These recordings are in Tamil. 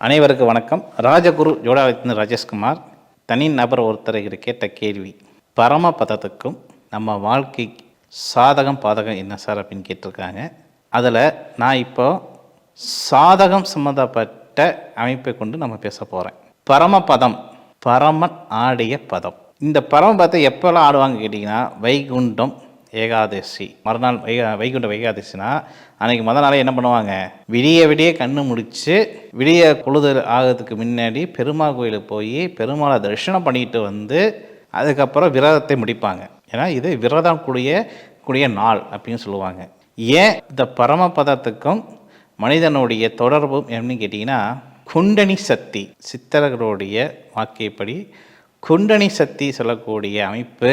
அனைவருக்கும் வணக்கம். ராஜகுரு ஜோடாவித்ன ராஜேஷ்குமார். தனி நபர் ஒருத்தர் கேட்ட கேள்வி, பரமபதத்துக்கும் நம்ம வாழ்க்கை சாதகம் பாதகம் என்ன சார் அப்படின்னு கேட்டிருக்காங்க. அதில் நான் இப்போ சாதகம் சம்மந்தப்பட்ட அமைப்பை கொண்டு நம்ம பேச போகிறேன். பரமபதம், பரமன் ஆடிய பதம். இந்த பரமபதத்தை எப்போல்லாம் ஆடுவாங்க கேட்டிங்கன்னா, வைகுண்டம் ஏகாதசி மறுநாள் வைகுண்ட ஏகாதசினா அன்றைக்கி முதல் நாளே என்ன பண்ணுவாங்க, விடிய கண்ணு முடித்து விடிய பொழுது ஆகிறதுக்கு முன்னாடி பெருமாள் கோயிலுக்கு போய் பெருமாளை தரிசனம் பண்ணிட்டு வந்து அதுக்கப்புறம் விரதத்தை முடிப்பாங்க. ஏன்னா இது விரதம் கூடிய நாள் அப்படின்னு சொல்லுவாங்க. ஏன் இந்த பரமபதத்துக்கும் மனிதனுடைய தொடர்பும் என்னன்னு கேட்டிங்கன்னா, குண்டனி சக்தி, சித்தர்களுடைய வாக்கியப்படி குண்டனி சக்தி சொல்லக்கூடிய அமைப்பு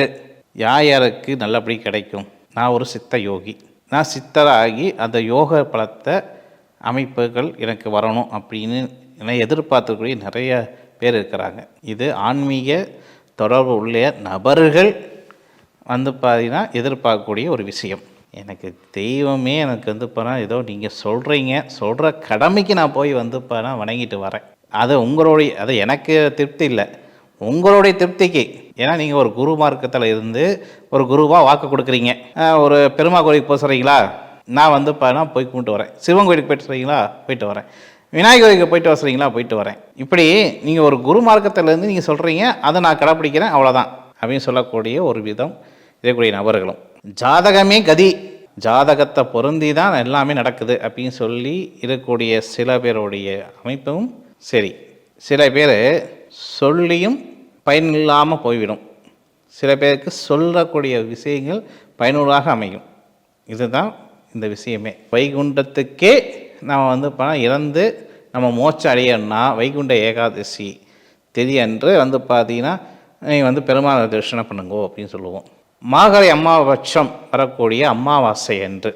யாருக்கு நல்லபடி கிடைக்கும். நான் ஒரு சித்த யோகி, நான் சித்தராகி அந்த யோக பலத்தை அமைப்புகள் எனக்கு வரணும் அப்படின்னு எதிர்பார்த்துக்கூடிய நிறைய பேர் இருக்கிறாங்க. இது ஆன்மீக தொடர்பு உள்ள நபர்கள் பார்த்தீங்கன்னா எதிர்பார்க்கக்கூடிய ஒரு விஷயம். எனக்கு தெய்வமே எனக்கு ஏதோ நீங்கள் சொல்கிற கடமைக்கு நான் போய் வணங்கிட்டு வரேன். அது எனக்கு திருப்தி இல்லை, உங்களுடைய திருப்திக்கு. ஏன்னா நீங்கள் ஒரு குரு மார்க்கத்தில் இருந்து ஒரு குருவாக வாக்கு கொடுக்குறீங்க. ஒரு பெருமாள் கோயிலுக்கு போக சொல்கிறீங்களா, நான் போய் கும்பிட்டு வரேன். சிவன் கோயிலுக்கு போய்ட்டு சொல்கிறீங்களா, போயிட்டு வரேன். விநாயகர் கோயிலுக்கு போயிட்டு வர சொல்கிறீங்களா, போயிட்டு வரேன். இப்படி நீங்கள் ஒரு குரு மார்க்கத்திலேருந்து நீங்கள் சொல்கிறீங்க, அதை நான் கடைப்பிடிக்கிறேன், அவ்வளோதான் அப்படின்னு சொல்லக்கூடிய ஒரு விதம் இருக்கக்கூடிய நபர்களும், ஜாதகமே கதி, ஜாதகத்தை பொருந்தி தான் எல்லாமே நடக்குது அப்படின்னு சொல்லி இருக்கக்கூடிய சில பேருடைய அமைப்பும் சரி. சில பேர் சொல்லியும் பயனில்லாமல் போய்விடும். சில பேருக்கு சொல்லக்கூடிய விஷயங்கள் பயனுள்ளாக அமையும். இதுதான் இந்த விஷயமே. வைகுண்டத்துக்கே நம்ம இறந்து நம்ம மோட்சம் அடையணும்னா வைகுண்ட ஏகாதசி திதி அன்று பார்த்தீங்கன்னா நீங்கள் பெருமாள் தரிசனம் பண்ணுங்கோ அப்படின்னு சொல்லுவோம். மார்கழி அமாவாசை வரக்கூடிய அமாவாசை அன்று